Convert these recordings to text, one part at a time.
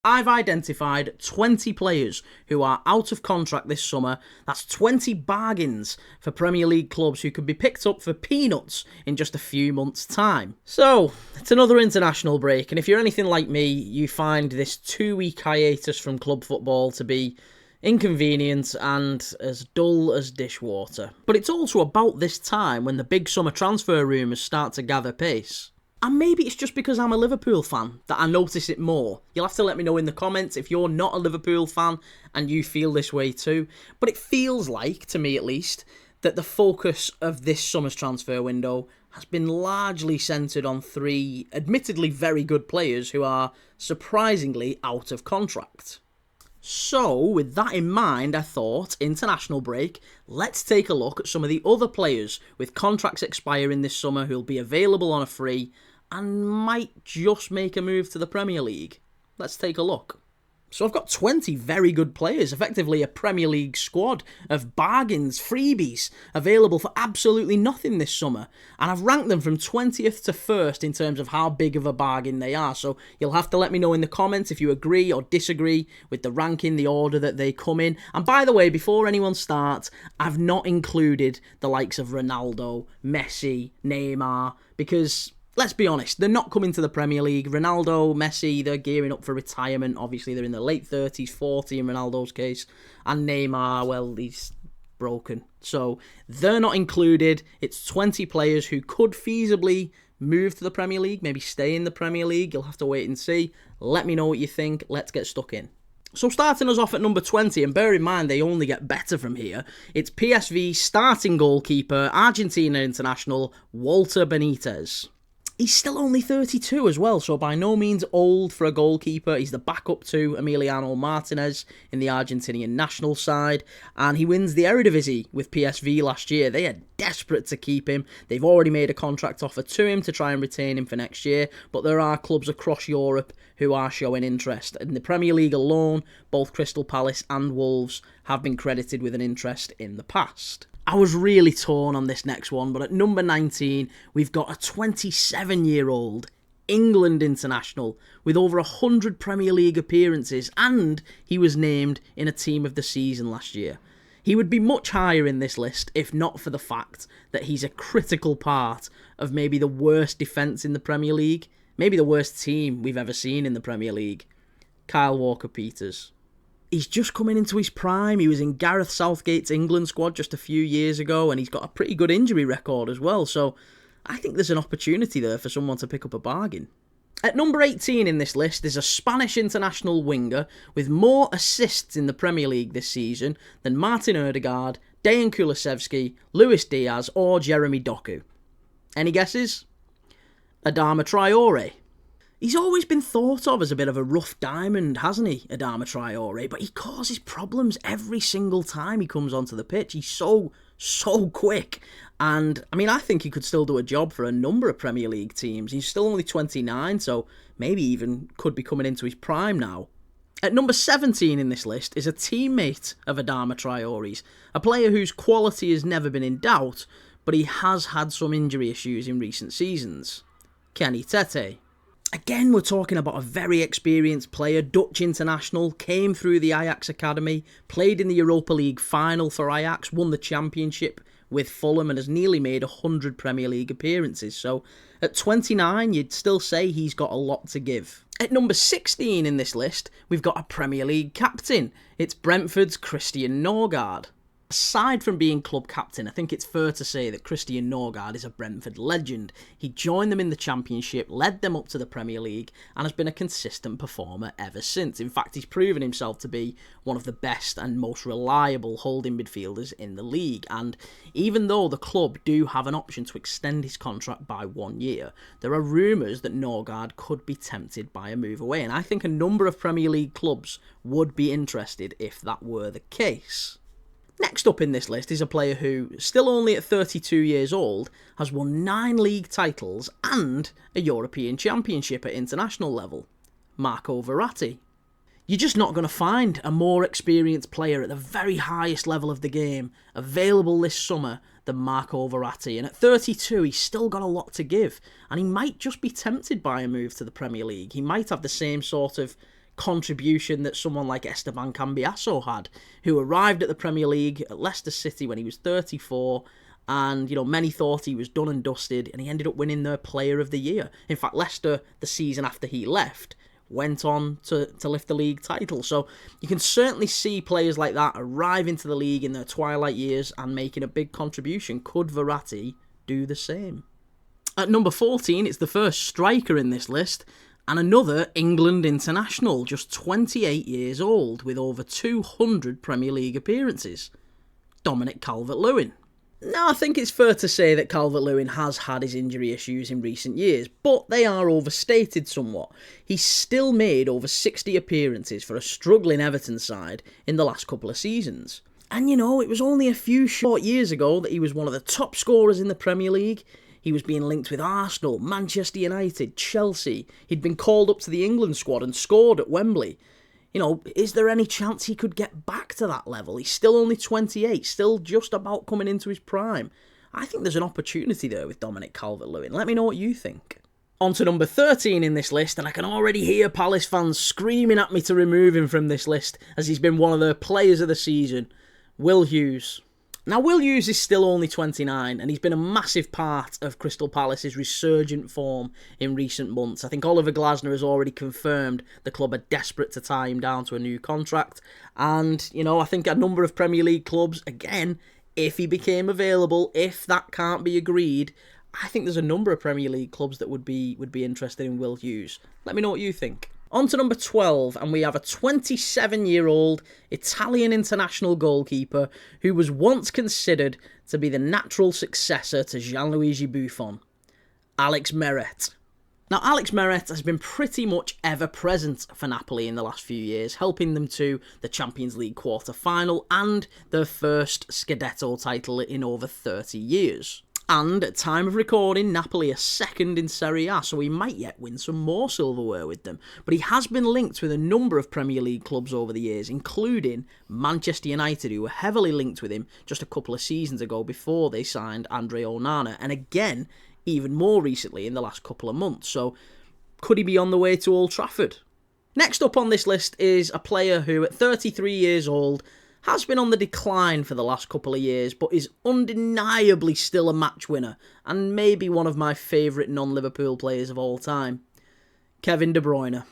I've identified 20 players who are out of contract this summer. That's 20 bargains for Premier League clubs who could be picked up for peanuts in just a few months' time. So, it's another international break, and if you're anything like me, you find this 2-week hiatus from club football to be inconvenient and as dull as dishwater. But it's also about this time when the big summer transfer rumours start to gather pace. And maybe it's just because I'm a Liverpool fan that I notice it more. You'll have to let me know in the comments if you're not a Liverpool fan and you feel this way too. But it feels like, to me at least, that the focus of this summer's transfer window has been largely centred on 3 admittedly very good players who are surprisingly out of contract. So, with that in mind, I thought, international break, let's take a look at some of the other players with contracts expiring this summer who'll be available on a free and might just make a move to the Premier League. Let's take a look. So I've got 20 very good players, effectively a Premier League squad of bargains, freebies, available for absolutely nothing this summer. And I've ranked them from 20th to 1st in terms of how big of a bargain they are. So you'll have to let me know in the comments if you agree or disagree with the ranking, the order that they come in. And by the way, before anyone starts, I've not included the likes of Ronaldo, Messi, Neymar, because let's be honest, they're not coming to the Premier League. Ronaldo, Messi, they're gearing up for retirement. Obviously, they're in their late 30s, 40 in Ronaldo's case. And Neymar, well, he's broken. So they're not included. It's 20 players who could feasibly move to the Premier League, maybe stay in the Premier League. You'll have to wait and see. Let me know what you think. Let's get stuck in. So starting us off at number 20, and bear in mind they only get better from here, it's PSV starting goalkeeper, Argentina international, Walter Benitez. He's still only 32 as well, so by no means old for a goalkeeper. He's the backup to Emiliano Martinez in the Argentinian national side, and he wins the Eredivisie with PSV last year. They are desperate to keep him. They've already made a contract offer to him to try and retain him for next year, but there are clubs across Europe who are showing interest. In the Premier League alone, both Crystal Palace and Wolves have been credited with an interest in the past. I was really torn on this next one, but at number 19, we've got a 27-year-old England international with over 100 Premier League appearances, and he was named in a team of the season last year. He would be much higher in this list if not for the fact that he's a critical part of maybe the worst defence in the Premier League, maybe the worst team we've ever seen in the Premier League. Kyle Walker-Peters. He's just coming into his prime. He was in Gareth Southgate's England squad just a few years ago, and he's got a pretty good injury record as well, so I think there's an opportunity there for someone to pick up a bargain. At number 18 in this list is a Spanish international winger with more assists in the Premier League this season than Martin Ødegaard, Dejan Kulusevski, Luis Diaz or Jeremy Doku. Any guesses? Adama Traore. He's always been thought of as a bit of a rough diamond, hasn't he, Adama Traore? But he causes problems every single time he comes onto the pitch. He's so quick. And, I think he could still do a job for a number of Premier League teams. He's still only 29, so maybe even could be coming into his prime now. At number 17 in this list is a teammate of Adama Traore's, a player whose quality has never been in doubt, but he has had some injury issues in recent seasons. Kenny Tete. Again, we're talking about a very experienced player, Dutch international, came through the Ajax Academy, played in the Europa League final for Ajax, won the championship with Fulham and has nearly made 100 Premier League appearances. So at 29, you'd still say he's got a lot to give. At number 16 in this list, we've got a Premier League captain. It's Brentford's Christian Norgard. Aside from being club captain, I think it's fair to say that Christian Norgard is a Brentford legend. He joined them in the Championship, led them up to the Premier League, and has been a consistent performer ever since. In fact, he's proven himself to be one of the best and most reliable holding midfielders in the league. And even though the club do have an option to extend his contract by 1 year, there are rumours that Norgard could be tempted by a move away. And I think a number of Premier League clubs would be interested if that were the case. Next up in this list is a player who, still only at 32 years old, has won 9 league titles and a European Championship at international level. Marco Verratti. You're just not going to find a more experienced player at the very highest level of the game available this summer than Marco Verratti. And at 32, he's still got a lot to give. And he might just be tempted by a move to the Premier League. He might have the same sort of contribution that someone like Esteban Cambiasso had, who arrived at the Premier League at Leicester City when he was 34, and, many thought he was done and dusted, and he ended up winning their Player of the Year. In fact, Leicester, the season after he left, went on to lift the league title. So you can certainly see players like that arrive into the league in their twilight years and making a big contribution. Could Verratti do the same? At number 14, it's the first striker in this list, and another England international, just 28 years old, with over 200 Premier League appearances. Dominic Calvert-Lewin. Now, I think it's fair to say that Calvert-Lewin has had his injury issues in recent years, but they are overstated somewhat. He's still made over 60 appearances for a struggling Everton side in the last couple of seasons. And it was only a few short years ago that he was one of the top scorers in the Premier League. He was being linked with Arsenal, Manchester United, Chelsea. He'd been called up to the England squad and scored at Wembley. Is there any chance he could get back to that level? He's still only 28, still just about coming into his prime. I think there's an opportunity there with Dominic Calvert-Lewin. Let me know what you think. On to number 13 in this list, and I can already hear Palace fans screaming at me to remove him from this list, as he's been one of their players of the season, Will Hughes. Now, Will Hughes is still only 29, and he's been a massive part of Crystal Palace's resurgent form in recent months. I think Oliver Glasner has already confirmed the club are desperate to tie him down to a new contract. And, I think a number of Premier League clubs, again, if he became available, if that can't be agreed, I think there's a number of Premier League clubs that would be interested in Will Hughes. Let me know what you think. On to number 12, and we have a 27-year-old Italian international goalkeeper who was once considered to be the natural successor to Gianluigi Buffon, Alex Meret. Now, Alex Meret has been pretty much ever-present for Napoli in the last few years, helping them to the Champions League quarter-final and their first Scudetto title in over 30 years. And at time of recording, Napoli are second in Serie A, so he might yet win some more silverware with them. But he has been linked with a number of Premier League clubs over the years, including Manchester United, who were heavily linked with him just a couple of seasons ago before they signed Andre Onana, and again, even more recently in the last couple of months. So could he be on the way to Old Trafford? Next up on this list is a player who, at 33 years old, has been on the decline for the last couple of years, but is undeniably still a match winner, and maybe one of my favourite non-Liverpool players of all time, Kevin De Bruyne.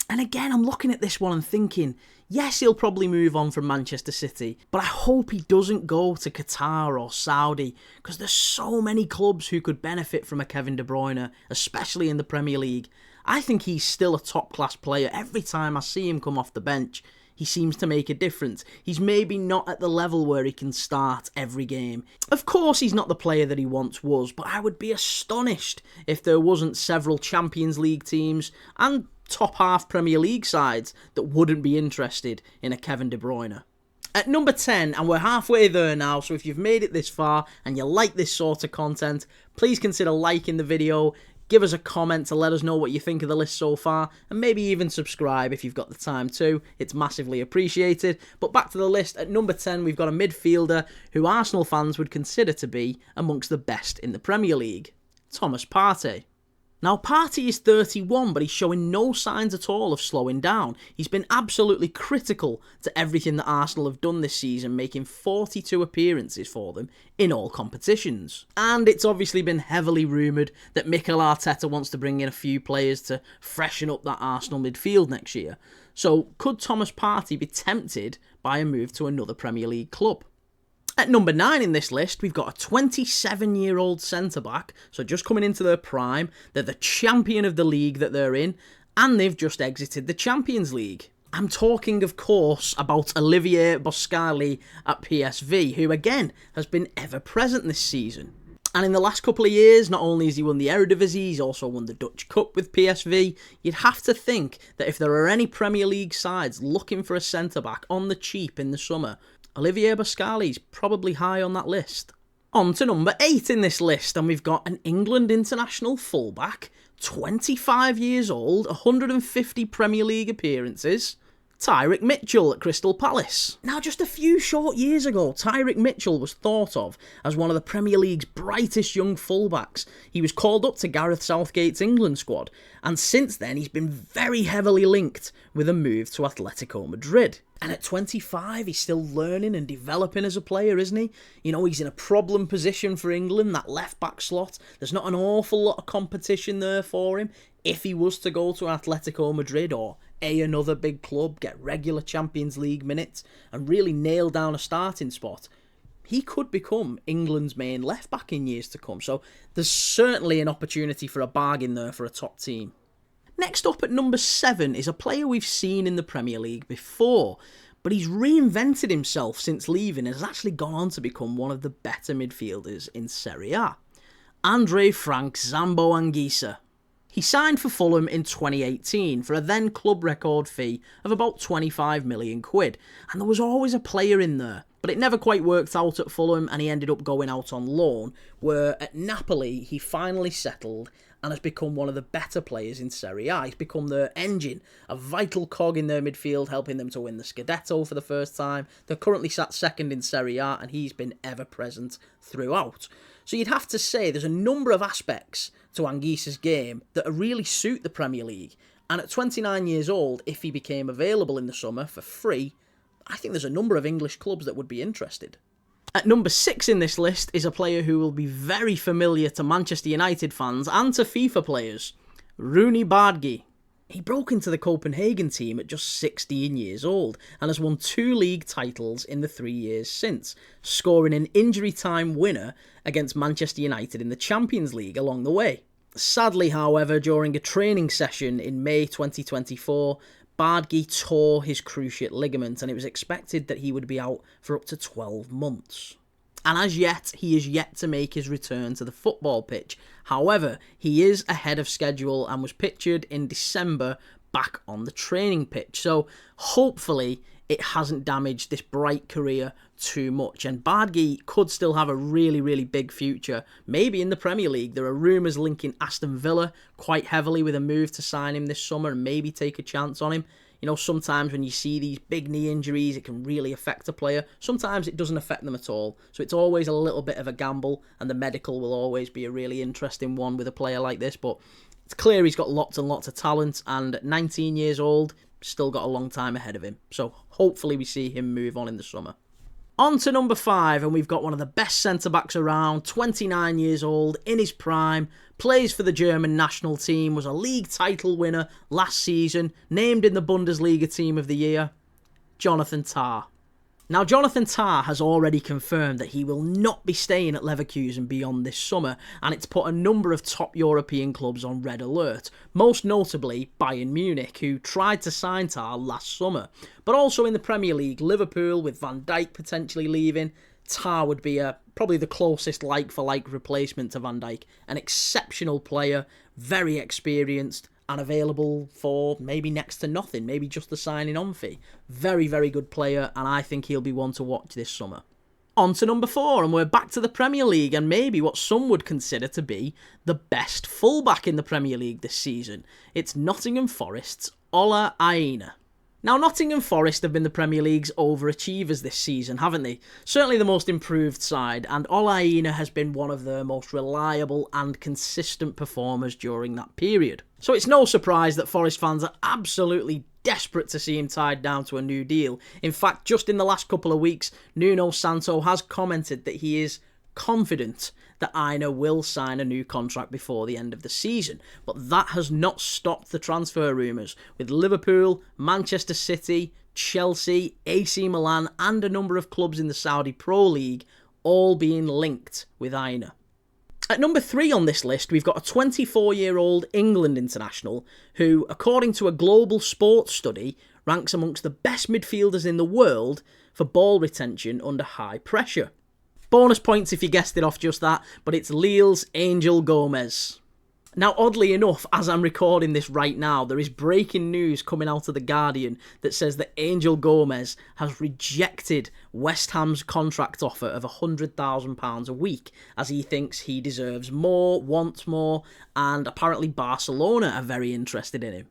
And again, I'm looking at this one and thinking, yes, he'll probably move on from Manchester City, but I hope he doesn't go to Qatar or Saudi, because there's so many clubs who could benefit from a Kevin De Bruyne, especially in the Premier League. I think he's still a top-class player. Every time I see him come off the bench, he seems to make a difference. He's maybe not at the level where he can start every game. Of course, he's not the player that he once was, but I would be astonished if there wasn't several Champions League teams and top half Premier League sides that wouldn't be interested in a Kevin De Bruyne. At number 10, and we're halfway there now, so if you've made it this far and you like this sort of content, please consider liking the video. Give us a comment to let us know what you think of the list so far, and maybe even subscribe if you've got the time to. It's massively appreciated. But back to the list, at number 10 we've got a midfielder who Arsenal fans would consider to be amongst the best in the Premier League, Thomas Partey. Now, Partey is 31, but he's showing no signs at all of slowing down. He's been absolutely critical to everything that Arsenal have done this season, making 42 appearances for them in all competitions. And it's obviously been heavily rumoured that Mikel Arteta wants to bring in a few players to freshen up that Arsenal midfield next year. So, could Thomas Partey be tempted by a move to another Premier League club? At number 9 in this list, we've got a 27-year-old centre-back, so just coming into their prime. They're the champion of the league that they're in, and they've just exited the Champions League. I'm talking, of course, about Olivier Boscali at PSV, who, again, has been ever-present this season. And in the last couple of years, not only has he won the Eredivisie, he's also won the Dutch Cup with PSV. You'd have to think that if there are any Premier League sides looking for a centre-back on the cheap in the summer, Olivier Boscali's probably high on that list. On to number 8 in this list, and we've got an England international fullback, 25 years old, 150 Premier League appearances, Tyrick Mitchell at Crystal Palace. Now, just a few short years ago, Tyrick Mitchell was thought of as one of the Premier League's brightest young fullbacks. He was called up to Gareth Southgate's England squad, and since then he's been very heavily linked with a move to Atletico Madrid. And at 25, he's still learning and developing as a player, isn't he? You know, he's in a problem position for England, that left-back slot. There's not an awful lot of competition there for him. If he was to go to Atletico Madrid or another big club, get regular Champions League minutes, and really nail down a starting spot, he could become England's main left-back in years to come. So there's certainly an opportunity for a bargain there for a top team. Next up at number 7 is a player we've seen in the Premier League before, but he's reinvented himself since leaving and has actually gone on to become one of the better midfielders in Serie A. Andre Frank Zambo Anguissa. He signed for Fulham in 2018 for a then club record fee of about 25 million quid, and there was always a player in there, but it never quite worked out at Fulham and he ended up going out on loan, where at Napoli he finally settled and has become one of the better players in Serie A. He's become their engine, a vital cog in their midfield, helping them to win the Scudetto for the first time. They're currently sat second in Serie A, and he's been ever-present throughout. So you'd have to say there's a number of aspects to Anguissa's game that really suit the Premier League. And at 29 years old, if he became available in the summer for free, I think there's a number of English clubs that would be interested. At number 6 in this list is a player who will be very familiar to Manchester United fans and to FIFA players, Rooney Bardghji. He broke into the Copenhagen team at just 16 years old and has won 2 league titles in the 3 years since, scoring an injury-time winner against Manchester United in the Champions League along the way. Sadly, however, during a training session in May 2024, Bardghji tore his cruciate ligament and it was expected that he would be out for up to 12 months. And as yet, he is yet to make his return to the football pitch. However, he is ahead of schedule and was pictured in December back on the training pitch. So hopefully it hasn't damaged this bright career too much. And Bardghji could still have a really, really big future, maybe in the Premier League. There are rumours linking Aston Villa quite heavily with a move to sign him this summer and maybe take a chance on him. You know, sometimes when you see these big knee injuries, it can really affect a player. Sometimes it doesn't affect them at all. So it's always a little bit of a gamble, and the medical will always be a really interesting one with a player like this. But it's clear he's got lots and lots of talent, and at 19 years old, still got a long time ahead of him. So hopefully we see him move on in the summer. On to number 5, and we've got one of the best centre-backs around, 29 years old, in his prime, plays for the German national team, was a league title winner last season, named in the Bundesliga Team of the Year, Jonathan Tah. Now, Jonathan Tah has already confirmed that he will not be staying at Leverkusen beyond this summer, and it's put a number of top European clubs on red alert, most notably Bayern Munich, who tried to sign Tah last summer. But also in the Premier League, Liverpool, with Van Dijk potentially leaving, Tah would be probably the closest like-for-like replacement to Van Dijk. An exceptional player, very experienced, and available for maybe next to nothing, maybe just the signing on fee. Very, very good player, and I think he'll be one to watch this summer. On to number 4, and we're back to the Premier League, and maybe what some would consider to be the best fullback in the Premier League this season. It's Nottingham Forest's Ola Aina. Now, Nottingham Forest have been the Premier League's overachievers this season, haven't they? Certainly the most improved side, and Ola Aina has been one of their most reliable and consistent performers during that period. So it's no surprise that Forest fans are absolutely desperate to see him tied down to a new deal. In fact, just in the last couple of weeks, Nuno Santo has commented that he is confident that Aina will sign a new contract before the end of the season. But that has not stopped the transfer rumours, with Liverpool, Manchester City, Chelsea, AC Milan and a number of clubs in the Saudi Pro League all being linked with Aina. At number 3 on this list, we've got a 24-year-old England international who, according to a global sports study, ranks amongst the best midfielders in the world for ball retention under high pressure. Bonus points if you guessed it off just that, but it's Lille's Angel Gomez. Now, oddly enough, as I'm recording this right now, there is breaking news coming out of The Guardian that says that Angel Gomez has rejected West Ham's contract offer of £100,000 a week, as he thinks he deserves more, wants more, and apparently Barcelona are very interested in him.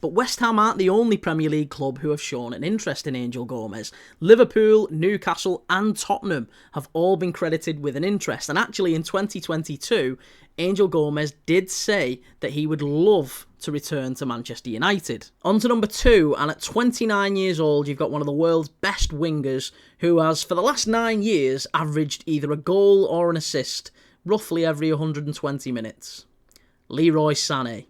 But West Ham aren't the only Premier League club who have shown an interest in Angel Gomez. Liverpool, Newcastle and Tottenham have all been credited with an interest. And actually in 2022, Angel Gomez did say that he would love to return to Manchester United. On to number 2, and at 29 years old, you've got one of the world's best wingers who has, for the last 9 years, averaged either a goal or an assist roughly every 120 minutes. Leroy Sané.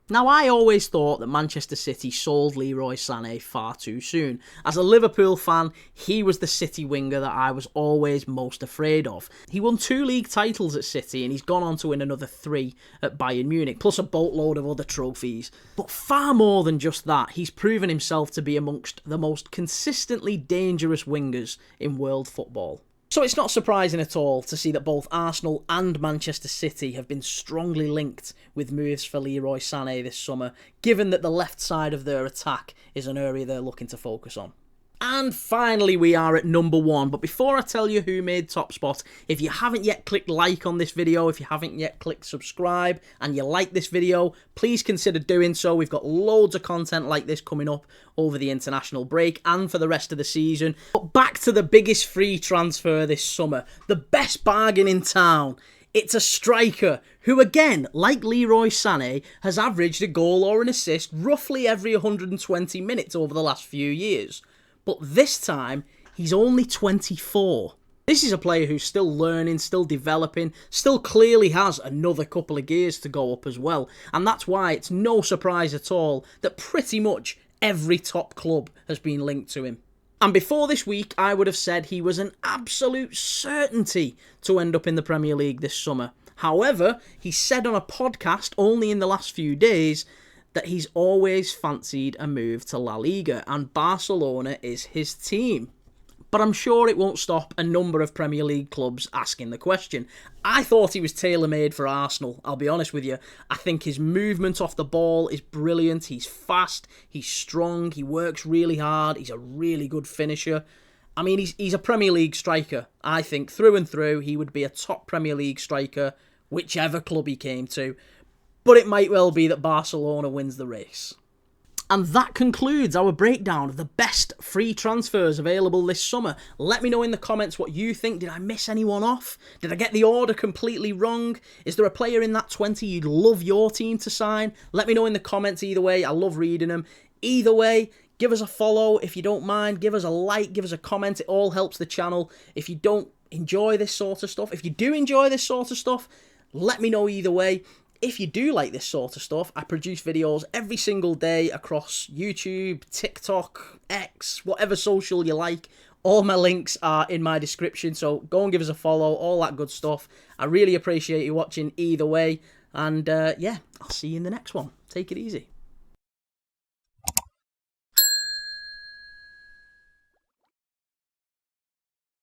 Now, I always thought that Manchester City sold Leroy Sané far too soon. As a Liverpool fan, he was the City winger that I was always most afraid of. He won 2 league titles at City and he's gone on to win another 3 at Bayern Munich, plus a boatload of other trophies. But far more than just that, he's proven himself to be amongst the most consistently dangerous wingers in world football. So it's not surprising at all to see that both Arsenal and Manchester City have been strongly linked with moves for Leroy Sané this summer, given that the left side of their attack is an area they're looking to focus on. And finally, we are at number 1. But before I tell you who made top spot, if you haven't yet clicked like on this video, if you haven't yet clicked subscribe, and you like this video, please consider doing so. We've got loads of content like this coming up over the international break and for the rest of the season. But back to the biggest free transfer this summer, the best bargain in town. It's a striker who, again, like Leroy Sané, has averaged a goal or an assist roughly every 120 minutes over the last few years. But this time, he's only 24. This is a player who's still learning, still developing, still clearly has another couple of gears to go up as well. And that's why it's no surprise at all that pretty much every top club has been linked to him. And before this week, I would have said he was an absolute certainty to end up in the Premier League this summer. However, he said on a podcast only in the last few days that he's always fancied a move to La Liga and Barcelona is his team. But I'm sure it won't stop a number of Premier League clubs asking the question. I thought he was tailor-made for Arsenal, I'll be honest with you. I think his movement off the ball is brilliant. He's fast, he's strong, he works really hard, he's a really good finisher. I mean, he's a Premier League striker. I think through and through he would be a top Premier League striker, whichever club he came to. But it might well be that Barcelona wins the race. And that concludes our breakdown of the best free transfers available this summer. Let me know in the comments what you think. Did I miss anyone off? Did I get the order completely wrong? Is there a player in that 20 you'd love your team to sign? Let me know in the comments either way. I love reading them. Either way, give us a follow if you don't mind. Give us a like, give us a comment. It all helps the channel. If you don't enjoy this sort of stuff, if you do enjoy this sort of stuff, let me know either way. If you do like this sort of stuff, I produce videos every single day across YouTube, TikTok, X, whatever social you like. All my links are in my description, so go and give us a follow, all that good stuff. I really appreciate you watching either way, and yeah, I'll see you in the next one. Take it easy.